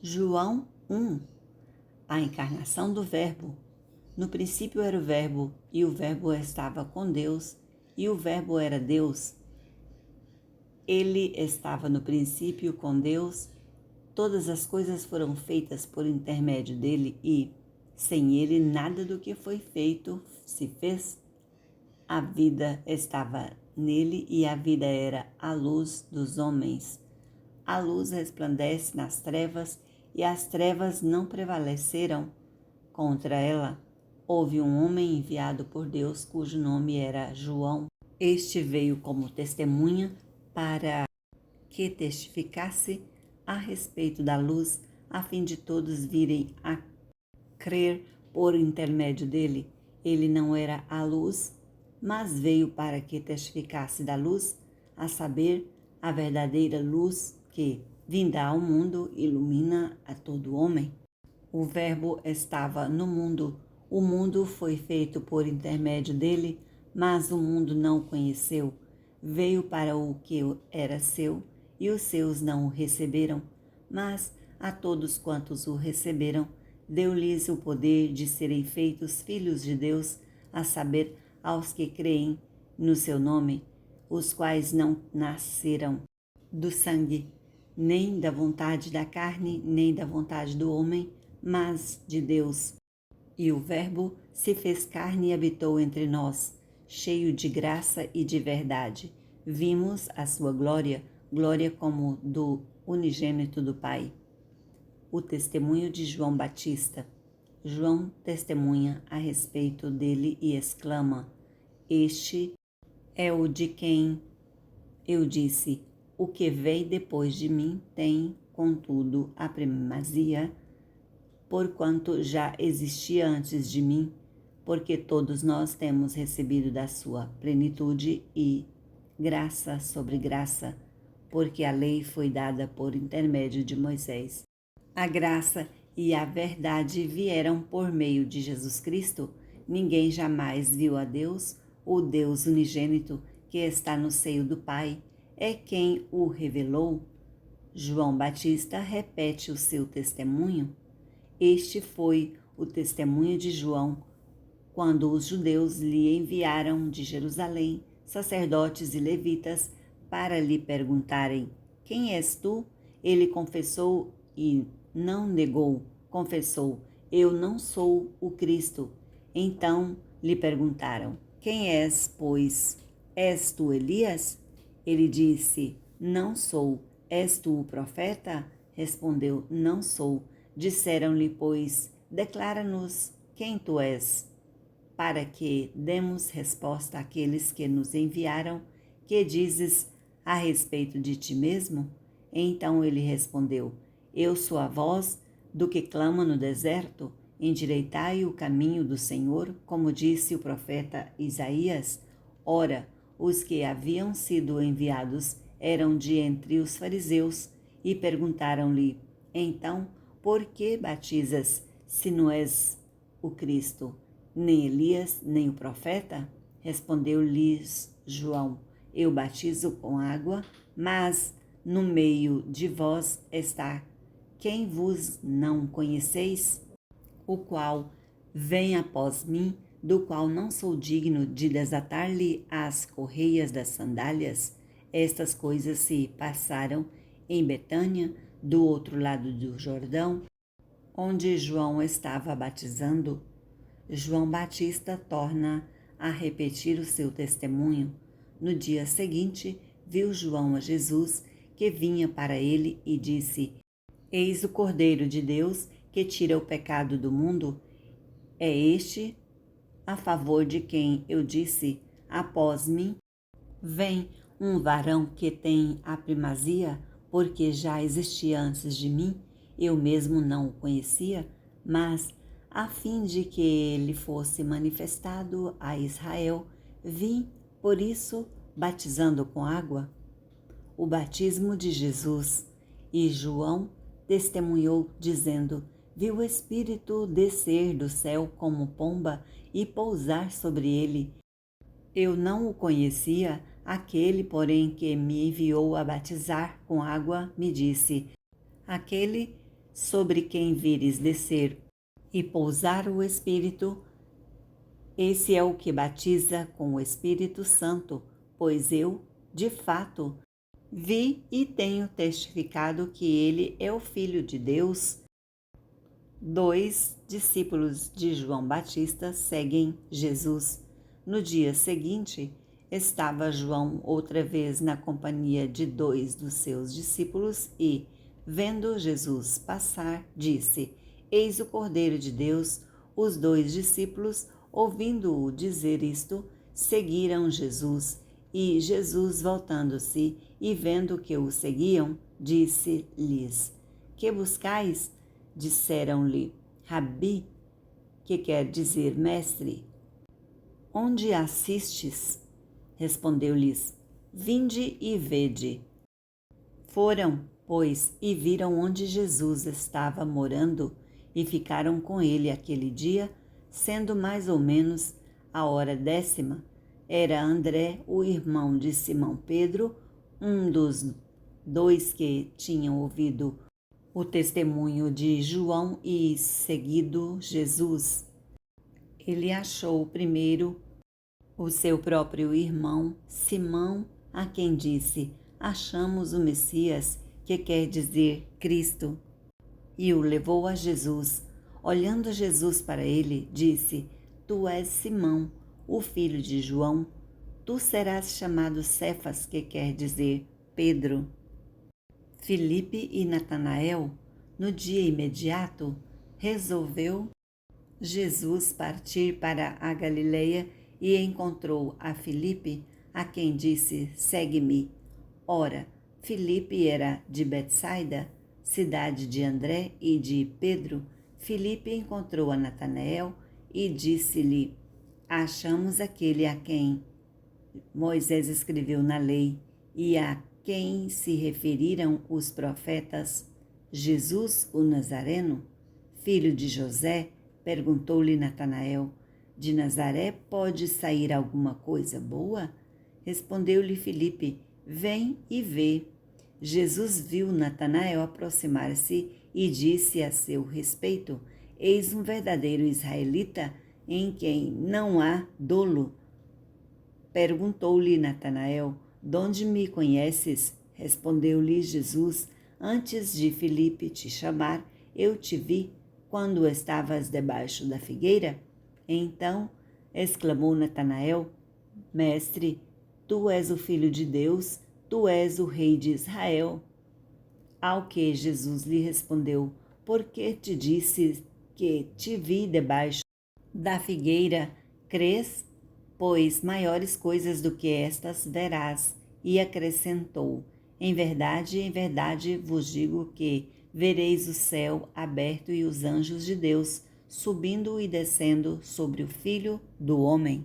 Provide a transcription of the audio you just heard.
João 1. A encarnação do Verbo. No princípio era o Verbo, e o Verbo estava com Deus, e o Verbo era Deus. Ele estava no princípio com Deus. Todas as coisas foram feitas por intermédio dele e, sem ele, nada do que foi feito se fez. A vida estava nele e a vida era a luz dos homens. A luz resplandece nas trevas e as trevas não prevaleceram contra ela. Houve um homem enviado por Deus cujo nome era João. Este veio como testemunha para que testificasse a respeito da luz, a fim de todos virem a crer por intermédio dele. Ele não era a luz, mas veio para que testificasse da luz, a saber, a verdadeira luz que, vinda ao mundo, ilumina a todo homem. O Verbo estava no mundo. O mundo foi feito por intermédio dele, mas o mundo não o conheceu. Veio para o que era seu, e os seus não o receberam. Mas a todos quantos o receberam, deu-lhes o poder de serem feitos filhos de Deus, a saber, aos que creem no seu nome, os quais não nasceram do sangue, nem da vontade da carne, nem da vontade do homem, mas de Deus. E o Verbo se fez carne e habitou entre nós, cheio de graça e de verdade. Vimos a sua glória, glória como do unigênito do Pai. O testemunho de João Batista. João testemunha a respeito dele e exclama: Este é o de quem eu disse: o que vem depois de mim tem, contudo, a primazia, porquanto já existia antes de mim, porque todos nós temos recebido da sua plenitude e graça sobre graça, porque a lei foi dada por intermédio de Moisés. A graça e a verdade vieram por meio de Jesus Cristo. Ninguém jamais viu a Deus, o Deus unigênito que está no seio do Pai, é quem o revelou. João Batista repete o seu testemunho. Este foi o testemunho de João, quando os judeus lhe enviaram de Jerusalém sacerdotes e levitas para lhe perguntarem: Quem és tu? Ele confessou e não negou. Confessou: Eu não sou o Cristo. Então lhe perguntaram: Quem és, pois? És tu Elias? Ele disse: Não sou. És tu o profeta? Respondeu: Não sou. Disseram-lhe, pois, declara-nos quem tu és, para que demos resposta àqueles que nos enviaram. Que dizes a respeito de ti mesmo? Então ele respondeu: Eu sou a voz do que clama no deserto, endireitai o caminho do Senhor, como disse o profeta Isaías. Ora, os que haviam sido enviados eram de entre os fariseus e perguntaram-lhe: Então, por que batizas, se não és o Cristo, nem Elias, nem o profeta? Respondeu-lhes João: Eu batizo com água, mas no meio de vós está quem vos não conheceis, o qual vem após mim, do qual não sou digno de desatar-lhe as correias das sandálias. Estas coisas se passaram em Betânia, do outro lado do Jordão, onde João estava batizando. João Batista torna a repetir o seu testemunho. No dia seguinte, viu João a Jesus, que vinha para ele, e disse: Eis o Cordeiro de Deus, que tira o pecado do mundo. É este a favor de quem eu disse: Após mim vem um varão que tem a primazia, porque já existia antes de mim, eu mesmo não o conhecia, mas a fim de que ele fosse manifestado a Israel, vim, por isso, batizando com água. O batismo de Jesus. E João testemunhou, dizendo: Viu o Espírito descer do céu como pomba e pousar sobre ele. Eu não o conhecia. Aquele, porém, que me enviou a batizar com água, me disse: Aquele sobre quem vires descer e pousar o Espírito, esse é o que batiza com o Espírito Santo, pois eu, de fato, vi e tenho testificado que ele é o Filho de Deus. 2 discípulos de João Batista seguem Jesus. No dia seguinte, estava João outra vez na companhia de 2 dos seus discípulos e, vendo Jesus passar, disse: Eis o Cordeiro de Deus. Os 2 discípulos, ouvindo-o dizer isto, seguiram Jesus. E Jesus, voltando-se e vendo que o seguiam, disse-lhes: Que buscais? Disseram-lhe: Rabi, que quer dizer mestre. Onde assistes? Respondeu-lhes: Vinde e vede. Foram, pois, e viram onde Jesus estava morando, e ficaram com ele aquele dia, sendo mais ou menos a hora 10. Era André, o irmão de Simão Pedro, um dos 2 que tinham ouvido o testemunho de João e seguido Jesus. Ele achou primeiro o seu próprio irmão, Simão, a quem disse: Achamos o Messias, que quer dizer Cristo, e o levou a Jesus. Olhando Jesus para ele, disse: Tu és Simão, o filho de João. Tu serás chamado Cefas, que quer dizer Pedro. Filipe e Natanael, no dia imediato, resolveu Jesus partir para a Galileia e encontrou a Filipe, a quem disse: Segue-me. Ora, Filipe era de Betsaida, cidade de André e de Pedro. Filipe encontrou a Natanael e disse-lhe: Achamos aquele a quem Moisés escreveu na lei e a quem se referiram os profetas, Jesus o Nazareno, filho de José. Perguntou-lhe Natanael: De Nazaré pode sair alguma coisa boa? Respondeu-lhe Filipe: Vem e vê. Jesus viu Natanael aproximar-se e disse a seu respeito: Eis um verdadeiro israelita em quem não há dolo. Perguntou-lhe Natanael: Donde me conheces? Respondeu-lhe Jesus: Antes de Filipe te chamar, eu te vi quando estavas debaixo da figueira. Então exclamou Natanael: Mestre, tu és o Filho de Deus, tu és o Rei de Israel. Ao que Jesus lhe respondeu: Por que te disse que te vi debaixo da figueira? Crês? Pois maiores coisas do que estas verás. E acrescentou: em verdade vos digo que vereis o céu aberto e os anjos de Deus subindo e descendo sobre o Filho do Homem.